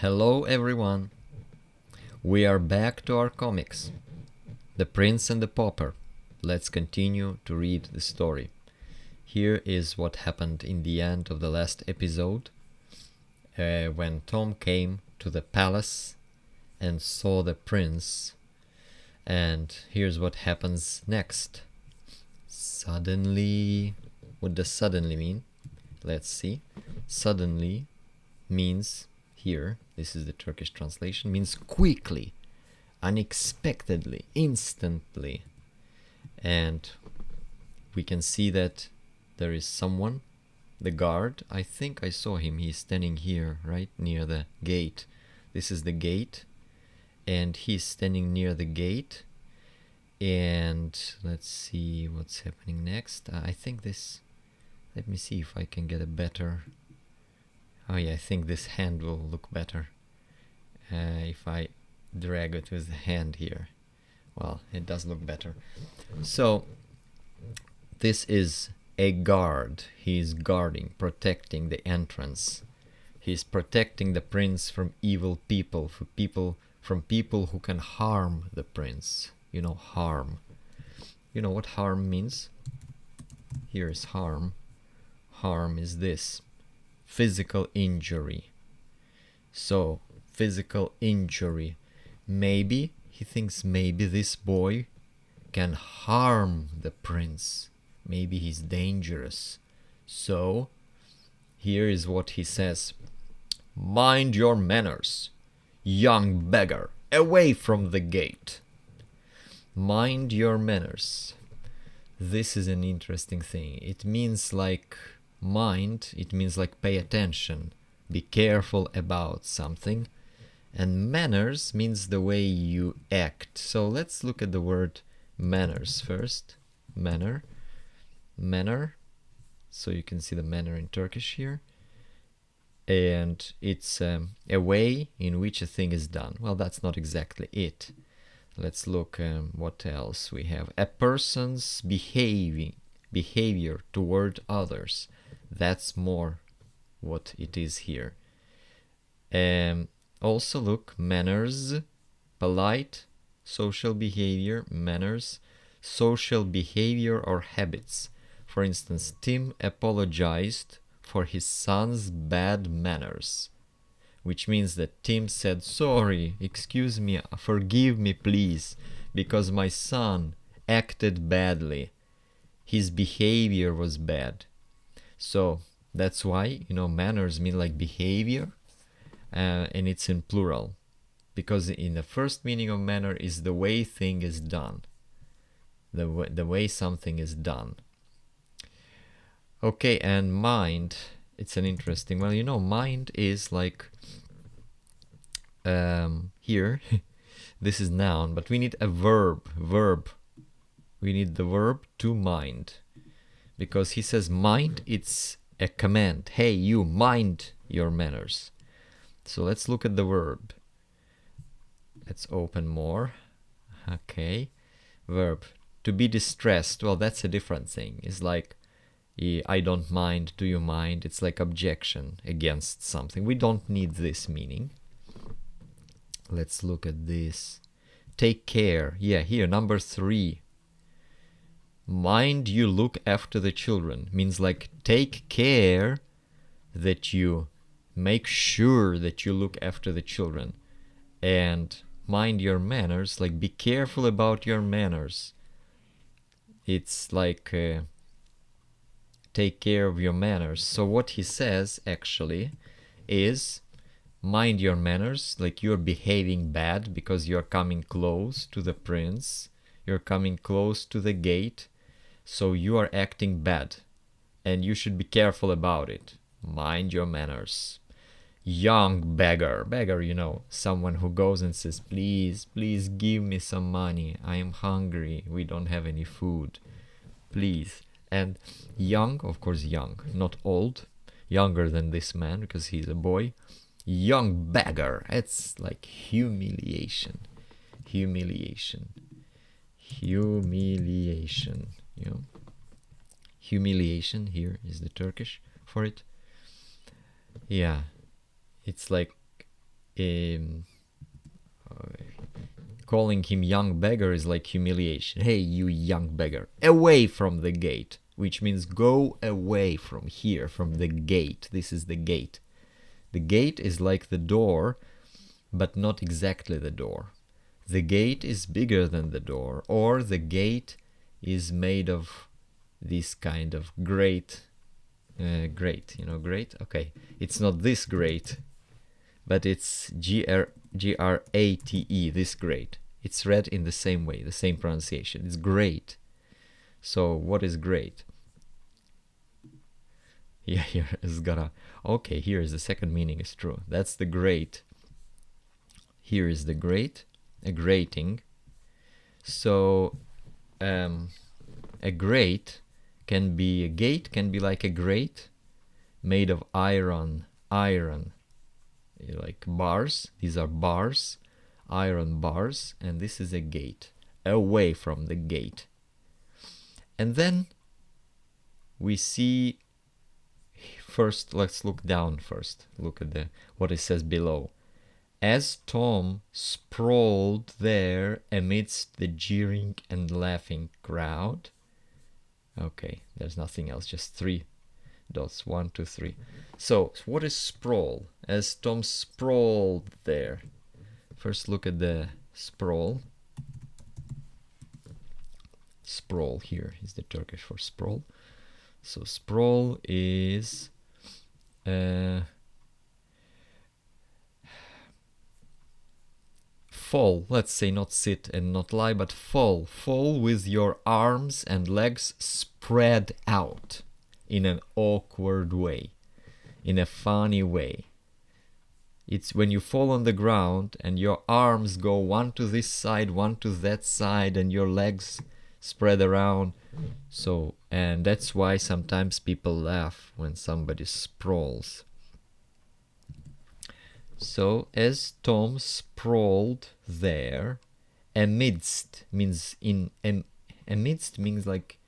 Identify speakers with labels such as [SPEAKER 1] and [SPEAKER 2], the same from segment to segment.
[SPEAKER 1] Hello everyone! We are back to our comics, The Prince and the Pauper. Let's continue to read the story. Here is what happened in the end of the last episode, when Tom came to the palace and saw the prince. And here's what happens next. Suddenly, what does suddenly mean? Let's see. Suddenly means, here, this is the Turkish translation, means quickly, unexpectedly, instantly. And we can see that there is someone, the guard. I think I saw him. He's standing here, right near the gate. This is the gate, and he's standing near the gate. And let's see what's happening next. I think this, let me see if I can get a better, oh yeah, I think this hand will look better if I drag it with the hand here. Well, it does look better. So this is a guard. He's guarding, protecting the entrance. He's protecting the prince from evil people, from people who can harm the prince. You know, harm. You know what harm means? Here is harm. Harm is this: physical injury. So, physical injury. Maybe, he thinks maybe this boy can harm the prince. Maybe he's dangerous. So, here is what he says. Mind your manners, young beggar, away from the gate. Mind your manners. This is an interesting thing. It means like mind, it means like pay attention, be careful about something. And manners means the way you act. So let's look at the word manners first. Manner. Manner. So you can see the manner in Turkish here. And it's a way in which a thing is done. Well, that's not exactly it. Let's look what else we have. A person's behavior toward others. That's more what it is here. Also look, manners, polite, social behavior, manners, social behavior or habits. For instance, Tim apologized for his son's bad manners, which means that Tim said, sorry, excuse me, forgive me please, because my son acted badly. His behavior was bad. So that's why, manners mean like behavior, and it's in plural, because in the first meaning of manner is the way thing is done, the way something is done. Okay, and mind, it's an interesting, mind is like, here, this is noun, but we need a verb. We need the verb to mind, because he says mind, it's a command. Hey, you, mind your manners. So let's look at the verb. Let's open more. Okay, verb, to be distressed. Well, that's a different thing. It's like, I don't mind, do you mind? It's like objection against something. We don't need this meaning. Let's look at this. Take care. Yeah, here, number 3. Mind you look after the children. Means like take care that you make sure that you look after the children. And mind your manners, like be careful about your manners. It's like take care of your manners. So what he says actually is mind your manners, like you're behaving bad because you're coming close to the prince, you're coming close to the gate, so you are acting bad and you should be careful about it. Mind your manners. Young beggar, someone who goes and says, please give me some money, I am hungry, we don't have any food, please. And young, of course young, not old, younger than this man because he's a boy. Young beggar, it's like humiliation. Humiliation, here is the Turkish for it. Yeah, it's like um, calling him young beggar is like humiliation. Hey, you young beggar, away from the gate, which means go away from here, from the gate. This is the gate. The gate is like the door, but not exactly the door. The gate is bigger than the door, or the gate is made of this kind of grate. Grate, you know, grate? Okay, it's not this grate, but it's G-R-A-T-E, this grate. It's read in the same way, the same pronunciation. It's great. So what is great? Yeah, here is gotta. Okay, here is the second meaning is true. That's the great. Here is the great, a grating. So a grate can be, a gate can be like a grate made of iron, like bars. These are bars, iron bars, and this is a gate, away from the gate. And then we see, first let's look down first, look at what it says below. As Tom sprawled there amidst the jeering and laughing crowd. Okay, there's nothing else, just 3 dots, 1, 2, 3. So what is sprawl? As Tom sprawled there. First look at the sprawl. Sprawl here is the Turkish for sprawl. So sprawl is fall. Let's say not sit and not lie, but fall. Fall with your arms and legs spread out in an awkward way, in a funny way. It's when you fall on the ground and your arms go one to this side, one to that side, and your legs spread around. So, and that's why sometimes people laugh when somebody sprawls. So, as Tom sprawled there, amidst means amidst means like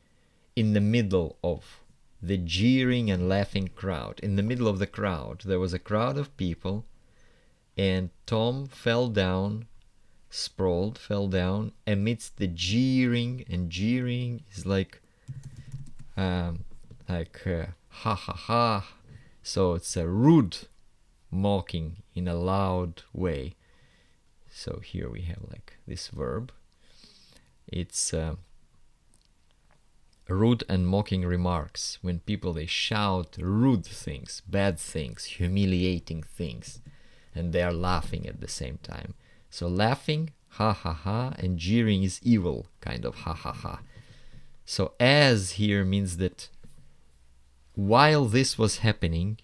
[SPEAKER 1] in the middle of the jeering and laughing crowd. In the middle of the crowd, there was a crowd of people, and Tom fell down, sprawled, fell down amidst the jeering, and jeering is like ha ha ha. So it's a rude mocking in a loud way. So here we have like this verb. It's rude and mocking remarks, when people they shout rude things, bad things, humiliating things, and they are laughing at the same time. So laughing, ha ha ha, and jeering is evil, kind of ha ha ha. So as here means that while this was happening,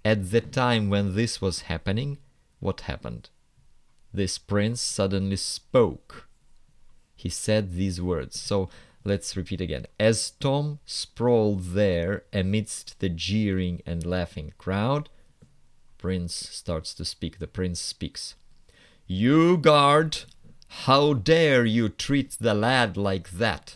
[SPEAKER 1] at the time when this was happening, what happened? This prince suddenly spoke. He said these words. So let's repeat again. As Tom sprawled there amidst the jeering and laughing crowd, Prince starts to speak. The prince speaks. You guard, how dare you treat the lad like that?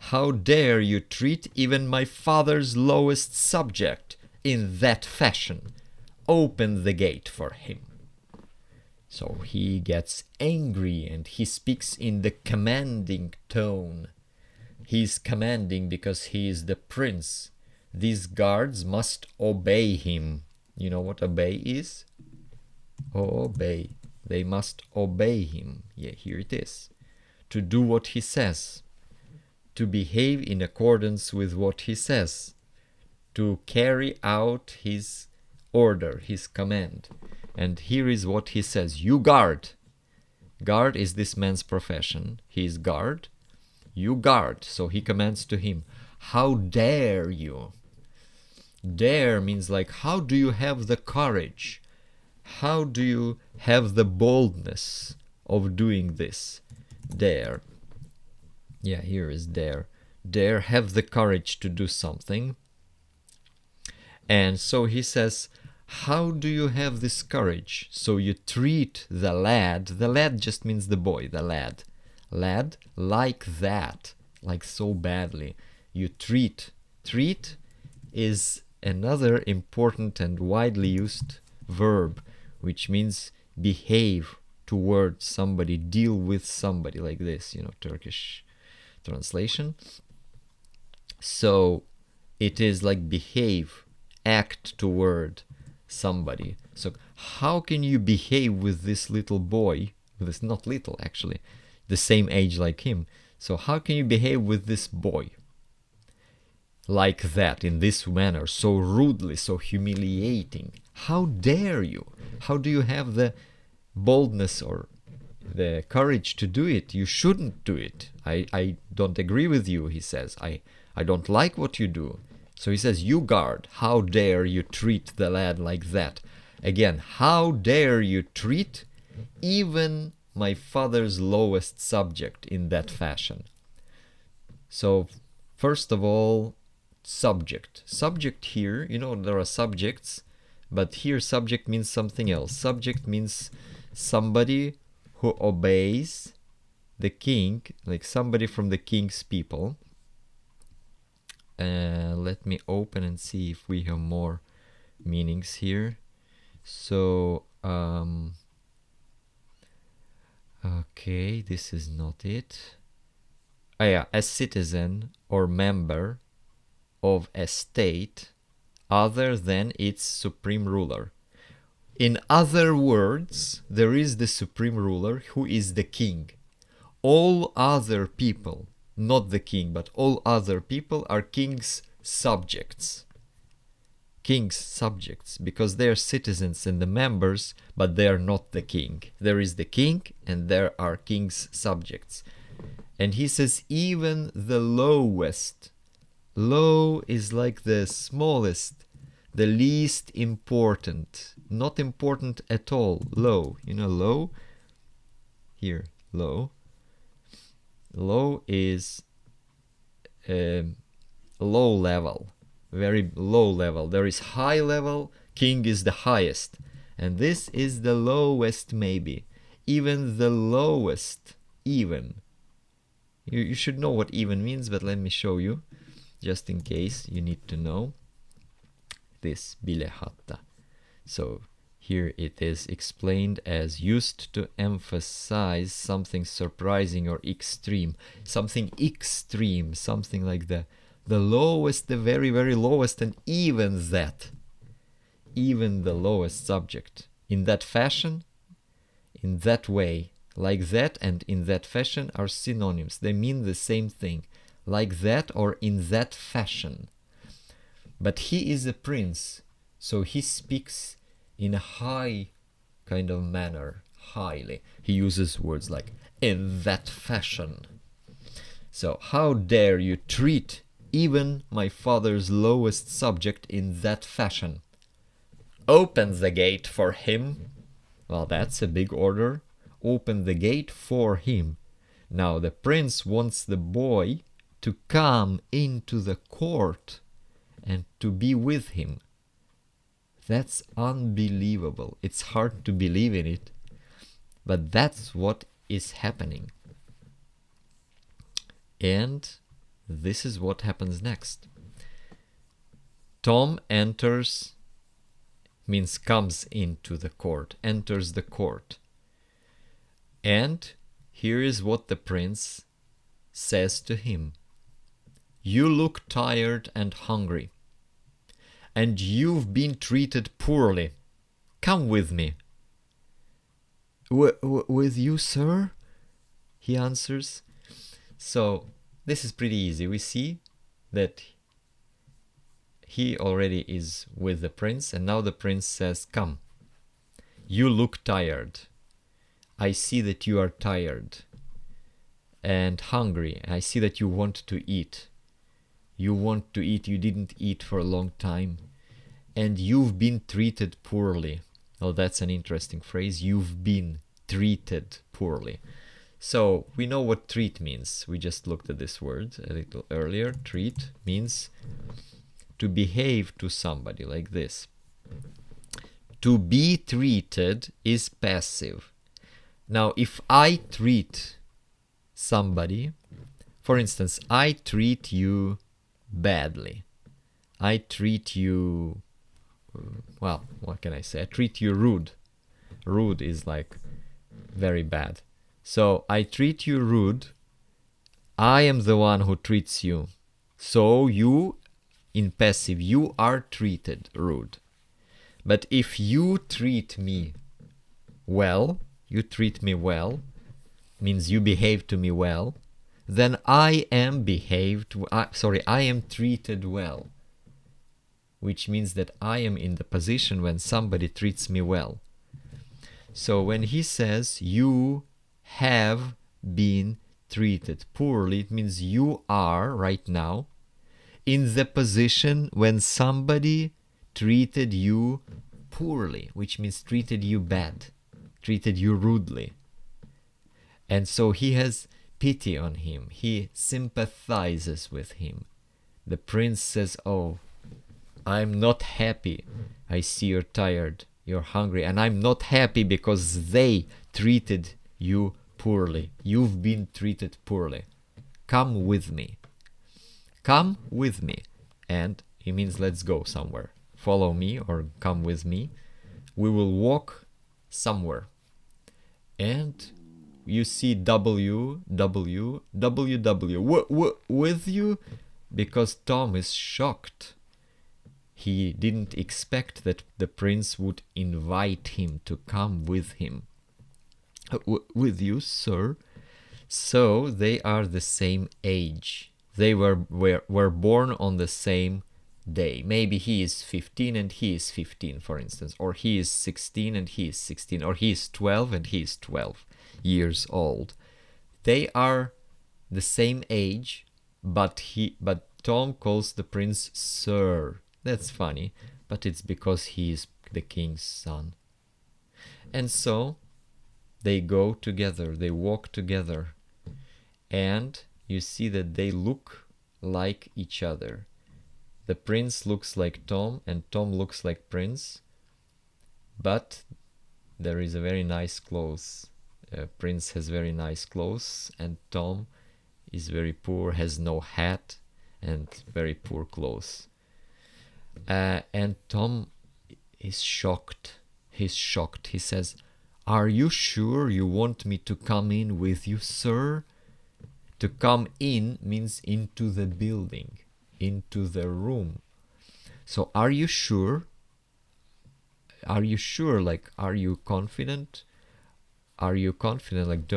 [SPEAKER 1] How dare you treat even my father's lowest subject in that fashion? Open the gate for him. So he gets angry and he speaks in the commanding tone. He's commanding because he is the prince. These guards must obey him. You know what obey is? Obey. They must obey him. Yeah, here it is. To do what he says. To behave in accordance with what he says. To carry out his order, his command. And here is what he says. You guard. Guard is this man's profession. He is guard. You guard. So he commands to him. How dare you? Dare means like, how do you have the courage? How do you have the boldness of doing this? Dare. Yeah, here is dare. Dare, have the courage to do something. And so he says, how do you have this courage? So you treat the lad just means the boy, the lad like that, like so badly. You treat is another important and widely used verb, which means behave towards somebody, deal with somebody, like this, Turkish translation. So it is like behave, act toward somebody. So how can you behave with this little boy, this not little actually, the same age like him? So how can you behave with this boy like that, in this manner, so rudely, so humiliating? How dare you? How do you have the boldness or the courage to do it? You shouldn't do it. I don't agree with you, he says. I don't like what you do. So he says, you guard, how dare you treat the lad like that? Again, how dare you treat even my father's lowest subject in that fashion? So first of all, subject. Subject here, there are subjects, but here subject means something else. Subject means somebody who obeys the king, like somebody from the king's people. Let me open and see if we have more meanings here. So, okay, this is not it. A citizen or member of a state other than its supreme ruler. In other words, there is the supreme ruler who is the king. All other people, not the king, but all other people are king's subjects. King's subjects, because they are citizens and the members, but they are not the king. There is the king and there are king's subjects. And he says even the lowest. Low is like the smallest, the least important, not important at all. Low, low? Here, low. Low is low level, very low level. There is high level, king is the highest. And this is the lowest maybe. Even the lowest, even. You should know what even means, but let me show you, just in case you need to know. This, bile hatta. So here it is explained as used to emphasize something surprising or extreme. Something extreme, something like the lowest, the very, very lowest, and even that. Even the lowest subject. In that fashion, in that way, like that and in that fashion are synonyms. They mean the same thing. Like that or in that fashion. But he is a prince, so he speaks in a high kind of manner, highly. He uses words like in that fashion. So how dare you treat even my father's lowest subject in that fashion? Open the gate for him. Well, that's a big order. Open the gate for him. Now the prince wants the boy to come into the court and to be with him. That's unbelievable. It's hard to believe in it, but that's what is happening. And this is what happens next. Tom enters, means comes into the court, enters the court. And here is what the prince says to him. You look tired and hungry, and you've been treated poorly. Come with me. With you, sir? He answers. So this is pretty easy. We see that he already is with the prince, and now the prince says, come. You look tired. I see that you are tired and hungry. I see that you want to eat. You want to eat. You didn't eat for a long time. And you've been treated poorly. Oh, that's an interesting phrase. You've been treated poorly. So we know what treat means. We just looked at this word a little earlier. Treat means to behave to somebody like this. To be treated is passive. Now, if I treat somebody, for instance, I treat you badly. I treat you, well, what can I say? I treat you rude. rude is like very bad. So I treat you rude. I am the one who treats you. So you, in passive, you are treated rude. But if you treat me well, means you behave to me well, then I am treated well. Which means that I am in the position when somebody treats me well. So when he says you have been treated poorly, it means you are right now in the position when somebody treated you poorly, which means treated you bad, treated you rudely. And so he has pity on him. He sympathizes with him. The prince says, oh, I'm not happy. I see you're tired, you're hungry, and I'm not happy because they treated you poorly. You've been treated poorly. Come with me. Come with me. And it means let's go somewhere. Follow me or come with me. We will walk somewhere. And you see W, with you, because Tom is shocked. He didn't expect that the prince would invite him to come with him. With you, sir. So they are the same age. They were born on the same day. Maybe he is 15 and he is 15, for instance. Or he is 16 and he is 16. Or he is 12 and he is 12 years old. They are the same age, but Tom calls the prince sir. That's funny, but it's because he is the king's son. And so they go together, they walk together, and you see that they look like each other. The prince looks like Tom and Tom looks like prince, but there is a very nice clothes. Prince has very nice clothes and Tom is very poor, has no hat and very poor clothes. And Tom is shocked. He's shocked. He says, are you sure you want me to come in with you, sir? To come in means into the building, into the room. So are you sure? Are you sure? Like, are you confident? Are you confident? Like,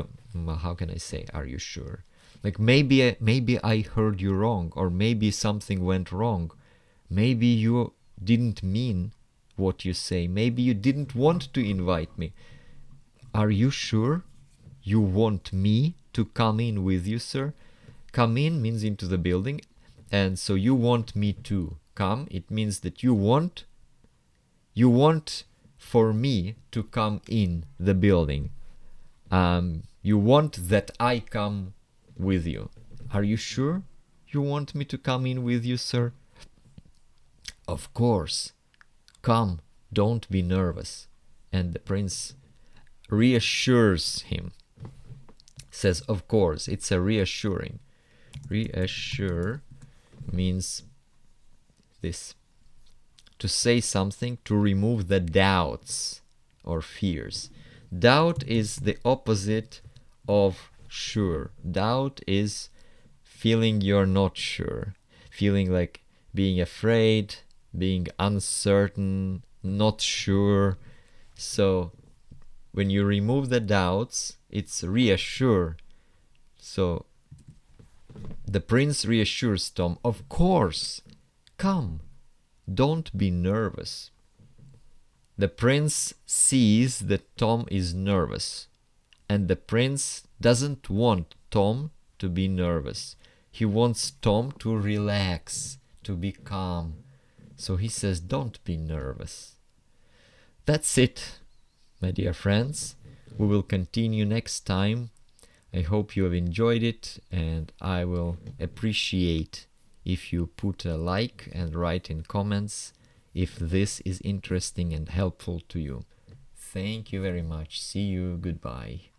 [SPEAKER 1] how can I say, are you sure? Like, maybe I heard you wrong, or maybe something went wrong. Maybe you didn't mean what you say. Maybe you didn't want to invite me. Are you sure you want me to come in with you, sir? Come in means into the building. And so you want me to come. It means that you want for me to come in the building. You want that I come with you. Are you sure you want me to come in with you, sir? Of course. Come, don't be nervous. And the prince reassures him. Says, of course, it's a reassuring. Reassure means this. To say something, to remove the doubts or fears. Doubt is the opposite of sure. Doubt is feeling you're not sure. Feeling like being afraid, being uncertain, not sure. So when you remove the doubts, it's reassure. So the prince reassures Tom, of course, come, don't be nervous. The prince sees that Tom is nervous, and the prince doesn't want Tom to be nervous. He wants Tom to relax, to be calm. So he says, don't be nervous. That's it, my dear friends. We will continue next time. I hope you have enjoyed it, and I will appreciate if you put a like and write in comments if this is interesting and helpful to you. Thank you very much. See you. Goodbye.